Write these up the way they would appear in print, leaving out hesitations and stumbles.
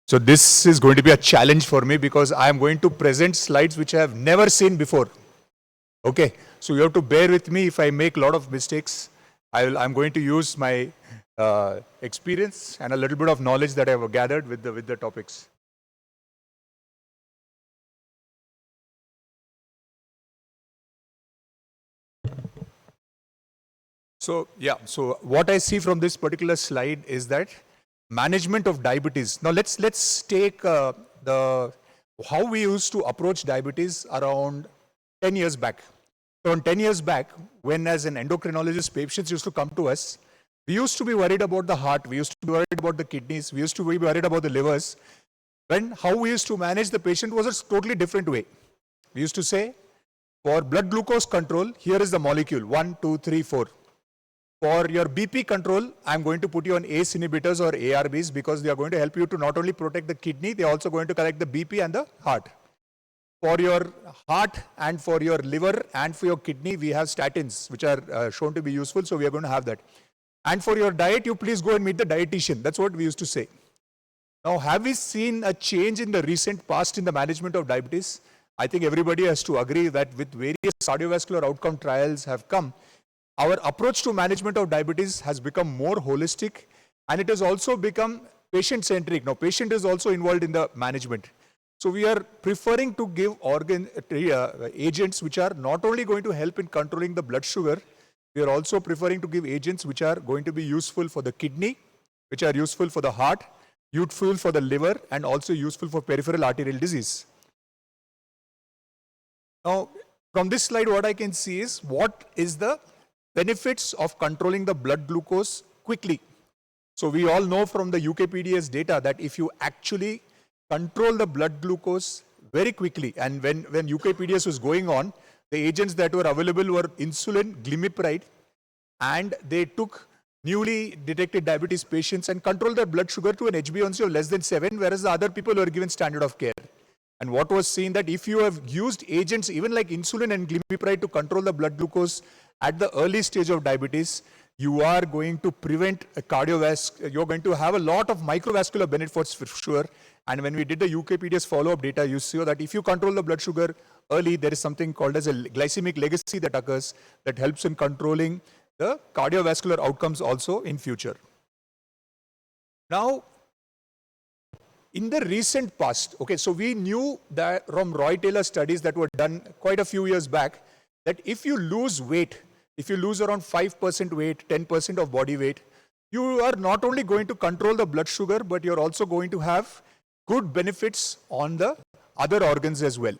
So this is going to be a challenge for me because I am going to present slides which I have never seen before. Okay, so you have to bear with me if I make a lot of mistakes. I'm going to use my experience and a little bit of knowledge that I have gathered with the topics. So yeah, so what I see from this particular slide is that management of diabetes. Now let's take how we used to approach diabetes around 10 years back. So on 10 years back, when as an endocrinologist, patients used to come to us, we used to be worried about the heart, we used to be worried about the kidneys, we used to be worried about the livers. When how we used to manage the patient was a totally different way. We used to say, for blood glucose control, here is the molecule, 1, 2, 3, 4. For your BP control, I'm going to put you on ACE inhibitors or ARBs because they are going to help you to not only protect the kidney, they are also going to correct the BP and the heart. For your heart and for your liver and for your kidney, we have statins, which are shown to be useful, so we are going to have that. And for your diet, you please go and meet the dietitian. That's what we used to say. Now, have we seen a change in the recent past in the management of diabetes? I think everybody has to agree that with various cardiovascular outcome trials have come, our approach to management of diabetes has become more holistic and it has also become patient-centric. Now, patient is also involved in the management. So we are preferring to give agents which are not only going to help in controlling the blood sugar, we are also preferring to give agents which are going to be useful for the kidney, which are useful for the heart, useful for the liver, and also useful for peripheral arterial disease. Now, from this slide, what I can see is what is the benefits of controlling the blood glucose quickly. So we all know from the UKPDS data that if you actually control the blood glucose very quickly, and when UKPDS was going on, the agents that were available were insulin, glimepiride, and they took newly detected diabetes patients and controlled their blood sugar to an HbA1c of less than 7, whereas the other people were given standard of care. And what was seen that if you have used agents even like insulin and glimepiride to control the blood glucose at the early stage of diabetes, you are going to prevent a cardiovascular, you're going to have a lot of microvascular benefits for sure. And when we did the UKPDS follow-up data, you see that if you control the blood sugar early, there is something called as a glycemic legacy that occurs that helps in controlling the cardiovascular outcomes also in future. Now, in the recent past, okay, so we knew that from Roy Taylor studies that were done quite a few years back, that if you lose weight, if you lose around 5% weight, 10% of body weight, you are not only going to control the blood sugar, but you're also going to have good benefits on the other organs as well.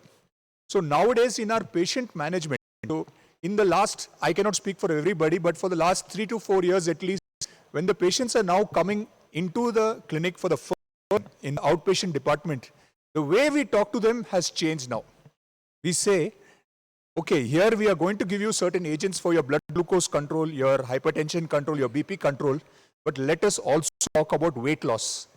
So nowadays in our patient management, so in the last, I cannot speak for everybody, but for the last 3 to 4 years at least, when the patients are now coming into the clinic for the first time in the outpatient department, the way we talk to them has changed now. We say, okay, here we are going to give you certain agents for your blood glucose control, your hypertension control, your BP control, but let us also talk about weight loss.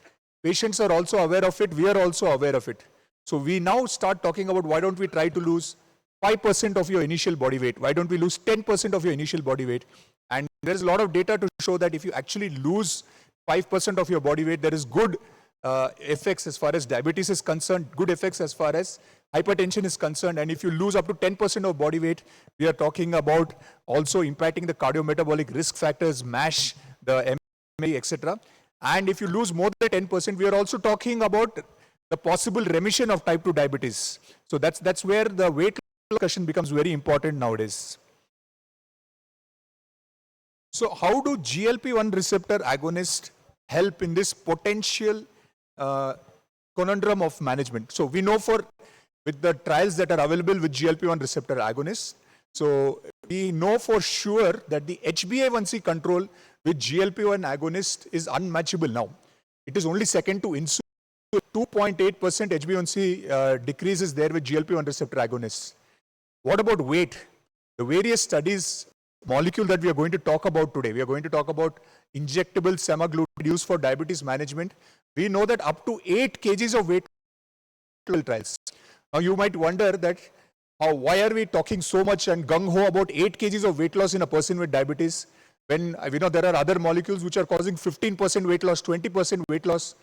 Patients are also aware of it, we are also aware of it. So we now start talking about why don't we try to lose 5% of your initial body weight? Why don't we lose 10% of your initial body weight? And there's a lot of data to show that if you actually lose 5% of your body weight, there is good effects as far as diabetes is concerned, good effects as far as hypertension is concerned. And if you lose up to 10% of body weight, we are talking about also impacting the cardiometabolic risk factors, MASH, the MA, etc. And if you lose more than 10%, we are also talking about the possible remission of type 2 diabetes. So that's where the weight discussion becomes very important nowadays. So how do GLP-1 receptor agonists help in this potential conundrum of management? So we know with the trials that are available with GLP-1 receptor agonists, so we know for sure that the HbA1c control with GLP-1 agonist is unmatchable now. It is only second to insulin. 2.8% HbA1c decrease is there with GLP-1 receptor agonists. What about weight? The various studies, molecule that we are going to talk about today, we are going to talk about injectable semaglutide used for diabetes management. We know that up to 8 kgs of weight trials. Now you might wonder that why are we talking so much and gung-ho about 8 kgs of weight loss in a person with diabetes when we know there are other molecules which are causing 15% weight loss, 20% weight loss.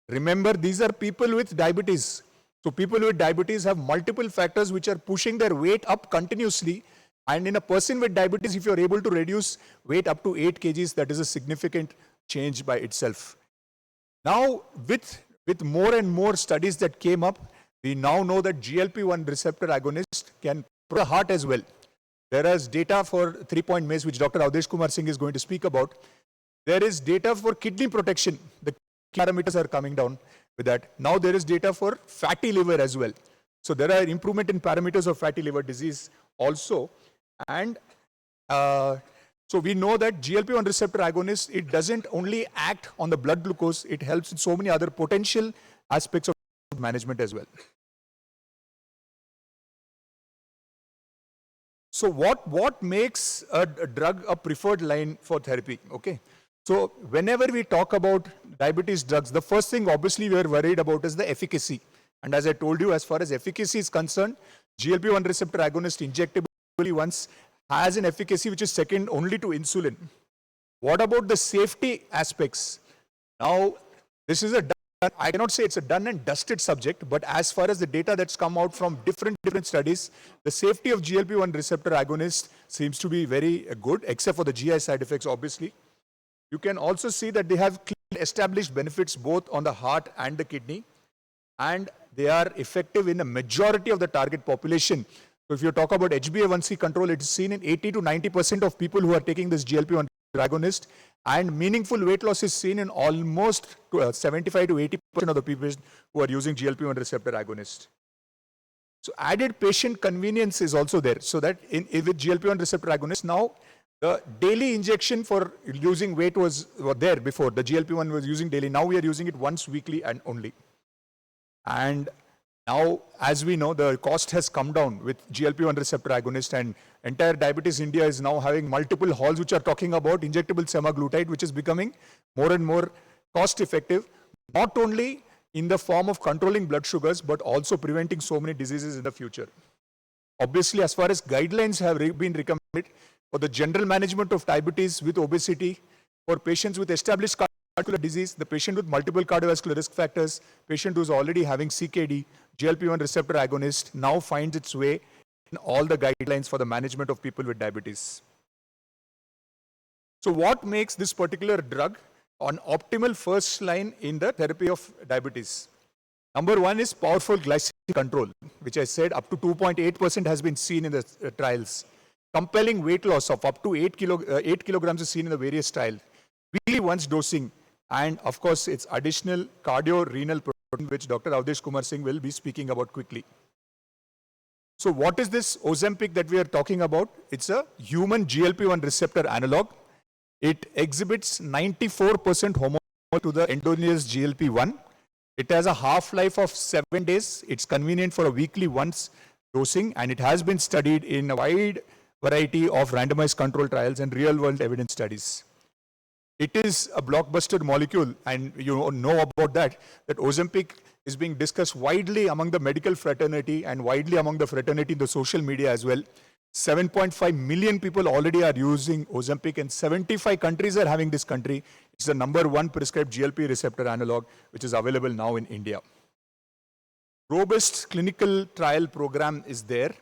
Remember, these are people with diabetes. So people with diabetes have multiple factors which are pushing their weight up continuously. And in a person with diabetes, if you're able to reduce weight up to 8 kgs, that is a significant change by itself. Now, with more and more studies that came up, we now know that GLP-1 receptor agonist can protect the heart as well. There is data for 3-point MACE, which Dr. Avdesh Kumar Singh is going to speak about. There is data for kidney protection. The parameters are coming down with that. Now there is data for fatty liver as well. So there are improvement in parameters of fatty liver disease also. And so we know that GLP-1 receptor agonist, it doesn't only act on the blood glucose, it helps in so many other potential aspects of management as well. So what makes a drug a preferred line for therapy? Okay. So whenever we talk about diabetes drugs, the first thing obviously we are worried about is the efficacy. And as I told you, as far as efficacy is concerned, GLP-1 receptor agonist injectable ones has an efficacy which is second only to insulin. What about the safety aspects? Now, this is I cannot say it's a done and dusted subject, but as far as the data that's come out from different studies, the safety of GLP-1 receptor agonist seems to be very good, except for the GI side effects, obviously. You can also see that they have established benefits both on the heart and the kidney, and they are effective in a majority of the target population. So if you talk about HbA1c control, it is seen in 80 to 90% of people who are taking this GLP-1 agonist, and meaningful weight loss is seen in almost 75 to 80% of the people who are using GLP-1 receptor agonist. So added patient convenience is also there. So that with GLP-1 receptor agonist, now the daily injection for losing weight was there before. The GLP-1 was using daily. Now we are using it once weekly and only. And now, as we know, the cost has come down with GLP-1 receptor agonist, and entire diabetes India is now having multiple halls which are talking about injectable semaglutide, which is becoming more and more cost effective, not only in the form of controlling blood sugars, but also preventing so many diseases in the future. Obviously, as far as guidelines have been recommended for the general management of diabetes with obesity, for patients with established cardiovascular disease, the patient with multiple cardiovascular risk factors, patient who's already having CKD, GLP-1 receptor agonist now finds its way in all the guidelines for the management of people with diabetes. So what makes this particular drug an optimal first line in the therapy of diabetes? Number one is powerful glycemic control, which I said up to 2.8% has been seen in the trials. Compelling weight loss of up to 8 kilograms is seen in the various trials. Weekly once dosing, and of course its additional cardio-renal protein, which Dr. Avdesh Kumar Singh will be speaking about quickly. So what is this Ozempic that we are talking about? It's a human GLP-1 receptor analog. It exhibits 94% homology to the endogenous GLP-1. It has a half-life of 7 days. It's convenient for a weekly once dosing, and it has been studied in a wide variety of randomized control trials and real-world evidence studies. It is a blockbuster molecule, and you know about that Ozempic is being discussed widely among the medical fraternity and widely among the fraternity in the social media as well. 7.5 million people already are using Ozempic, and 75 countries are having this country. It's the #1 prescribed GLP receptor analog, which is available now in India. Robust clinical trial program is there.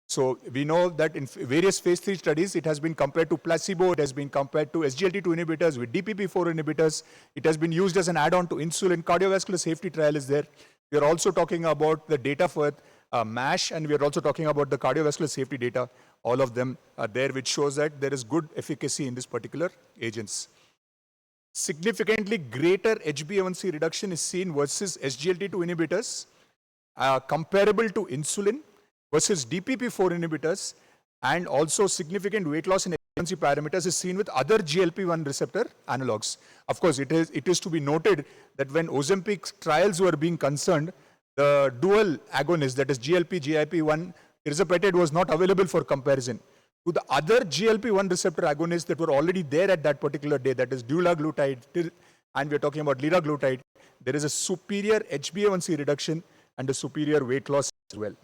So we know that in various phase 3 studies, it has been compared to placebo, it has been compared to SGLT2 inhibitors with DPP4 inhibitors. It has been used as an add-on to insulin. Cardiovascular safety trial is there. We are also talking about the data for MASH, and we are also talking about the cardiovascular safety data. All of them are there, which shows that there is good efficacy in this particular agents. Significantly greater HbA1c reduction is seen versus SGLT2 inhibitors, comparable to insulin versus DPP4 inhibitors, and also significant weight loss in HbA1c parameters is seen with other GLP-1 receptor analogs. Of course, it is to be noted that when Ozempic trials were being concerned, the dual agonist, that is GLP-GIP-1 tirzepatide, was not available for comparison to the other GLP-1 receptor agonists that were already there at that particular day, that is dulaglutide, and we're talking about liraglutide. There is a superior HbA1c reduction and a superior weight loss as well.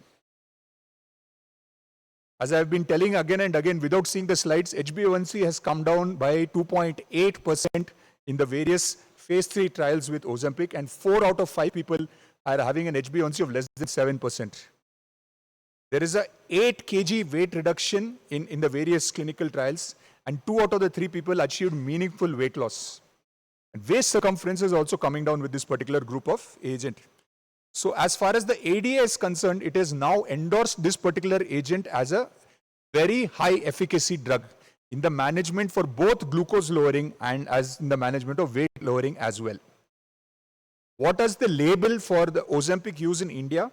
As I've been telling again and again without seeing the slides, HbA1c has come down by 2.8% in the various phase 3 trials with Ozempic, and 4 out of 5 people are having an HbA1c of less than 7%. There is a 8 kg weight reduction in the various clinical trials, and 2 out of the 3 people achieved meaningful weight loss. And waist circumference is also coming down with this particular group of agent. So as far as the ADA is concerned, it has now endorsed this particular agent as a very high efficacy drug in the management for both glucose lowering and as in the management of weight lowering as well. What is the label for the Ozempic use in India?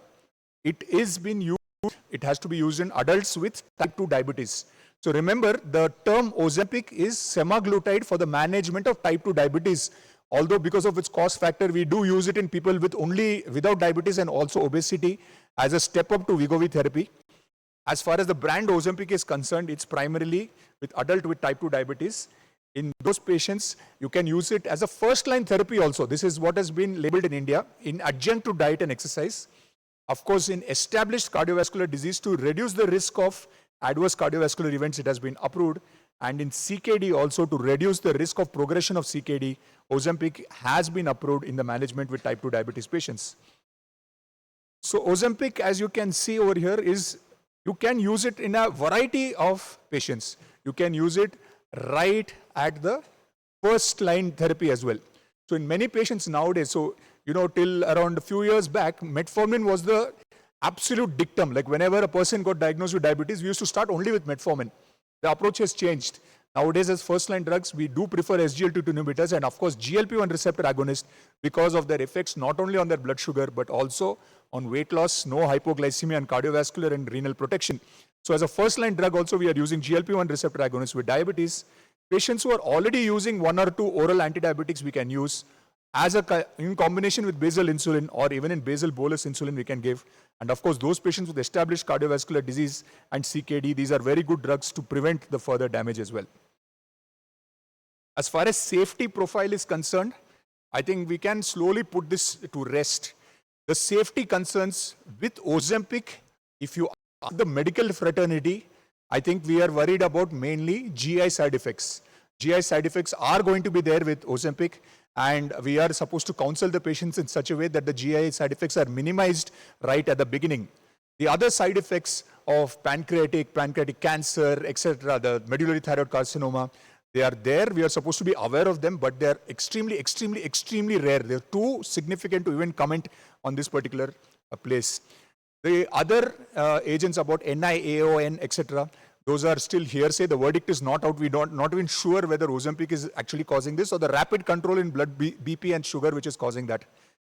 It is being used, it has to be used in adults with type 2 diabetes. So remember, the term Ozempic is semaglutide for the management of type 2 diabetes. Although because of its cost factor, we do use it in people without diabetes and also obesity as a step up to Wegovy therapy. As far as the brand Ozempic is concerned, it's primarily with adult with type 2 diabetes. In those patients, you can use it as a first-line therapy also. This is what has been labeled in India in adjunct to diet and exercise. Of course, in established cardiovascular disease to reduce the risk of adverse cardiovascular events, it has been approved. And in CKD also to reduce the risk of progression of CKD, Ozempic has been approved in the management with type 2 diabetes patients. So Ozempic, as you can see over here, is you can use it in a variety of patients. You can use it right at the first line therapy as well. So in many patients nowadays, so till around a few years back, metformin was the absolute dictum. Like whenever a person got diagnosed with diabetes, we used to start only with metformin. The approach has changed. Nowadays, as first-line drugs, we do prefer SGLT2 inhibitors and, of course, GLP-1 receptor agonists because of their effects not only on their blood sugar, but also on weight loss, no hypoglycemia, and cardiovascular and renal protection. So as a first-line drug also, we are using GLP-1 receptor agonists with diabetes. Patients who are already using 1 or 2 oral antidiabetics we can use as in combination with basal insulin or even in basal bolus insulin we can give. And of course, those patients with established cardiovascular disease and CKD, these are very good drugs to prevent the further damage as well. As far as safety profile is concerned, I think we can slowly put this to rest. The safety concerns with Ozempic, if you ask the medical fraternity, I think we are worried about mainly GI side effects. GI side effects are going to be there with Ozempic, and we are supposed to counsel the patients in such a way that the GI side effects are minimized right at the beginning. The other side effects of pancreatic cancer, etc., the medullary thyroid carcinoma, they are there. We are supposed to be aware of them, but they are extremely rare. They are too significant to even comment on this particular place. The other agents about NIAON, etc., those are still hearsay. The verdict is not out. We not even sure whether Ozempic is actually causing this or the rapid control in blood BP and sugar which is causing that.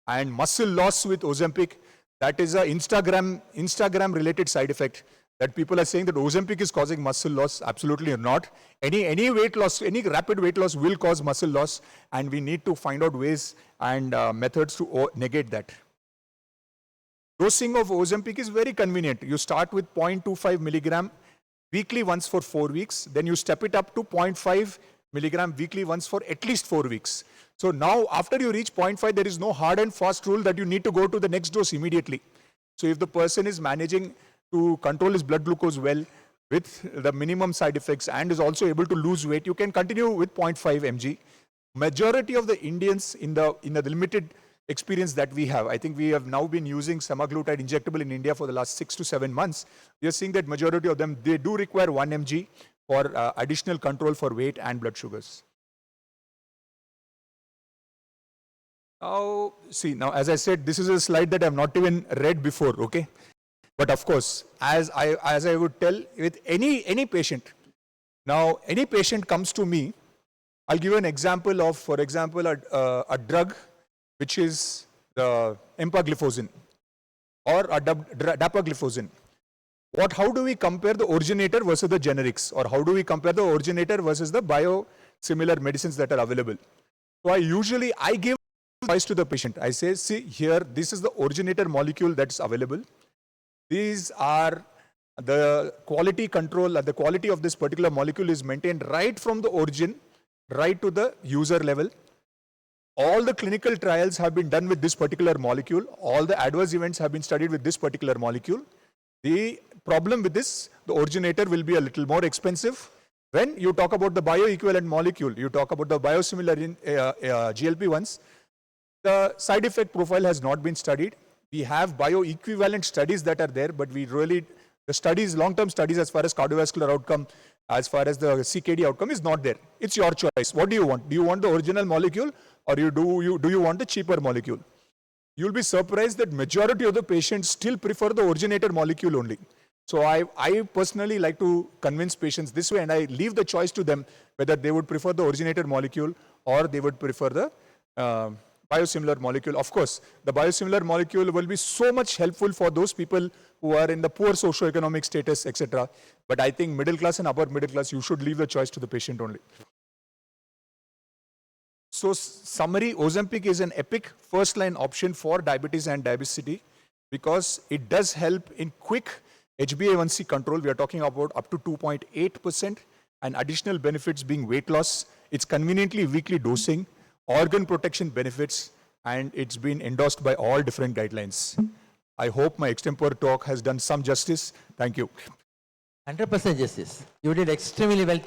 And muscle loss with Ozempic, that is an Instagram related side effect. That people are saying that Ozempic is causing muscle loss. Absolutely not. Any weight loss, any rapid weight loss will cause muscle loss, and we need to find out ways and methods to negate that. Dosing of Ozempic is very convenient. You start with 0.25 milligram weekly once for 4 weeks. Then you step it up to 0.5 milligram weekly once for at least 4 weeks. So now after you reach 0.5, there is no hard and fast rule that you need to go to the next dose immediately. So if the person is managing to control his blood glucose well with the minimum side effects and is also able to lose weight, you can continue with 0.5 mg. Majority of the Indians in the limited experience that we have, I think we have now been using semaglutide injectable in India for the last 6 to 7 months. We are seeing that majority of them, they do require 1 mg for additional control for weight and blood sugars. Now, as I said, this is a slide that I have not even read before, okay? But of course, as I would tell with any patient, now any patient comes to me, I'll give you an example of, for example, a drug which is the empagliflozin or a dapagliflozin. How do we compare the originator versus the generics, or how do we compare the originator versus the biosimilar medicines that are available? So I give advice to the patient. I say, see here, this is the originator molecule that's available. These are the quality control, the quality of this particular molecule is maintained right from the origin, right to the user level. All the clinical trials have been done with this particular molecule. All the adverse events have been studied with this particular molecule. The problem with this, the originator will be a little more expensive. When you talk about the bioequivalent molecule, you talk about the biosimilar in GLP-1s, the side effect profile has not been studied. We have bioequivalent studies that are there, but the studies, long-term studies as far as cardiovascular outcome, as far as the CKD outcome is not there. It's your choice. What do you want? Do you want the original molecule or do you want the cheaper molecule? You'll be surprised that majority of the patients still prefer the originator molecule only. So I personally like to convince patients this way, and I leave the choice to them whether they would prefer the originator molecule or they would prefer the biosimilar molecule. Of course, the biosimilar molecule will be so much helpful for those people who are in the poor socioeconomic status, etc. But I think middle class and upper middle class, you should leave the choice to the patient only. So summary, Ozempic is an epic first-line option for diabetes and diabesity because it does help in quick HbA1c control. We are talking about up to 2.8% and additional benefits being weight loss. It's conveniently weekly dosing, organ protection benefits, and it's been endorsed by all different guidelines. I hope my extempore talk has done some justice. Thank you. 100% justice. You did extremely well.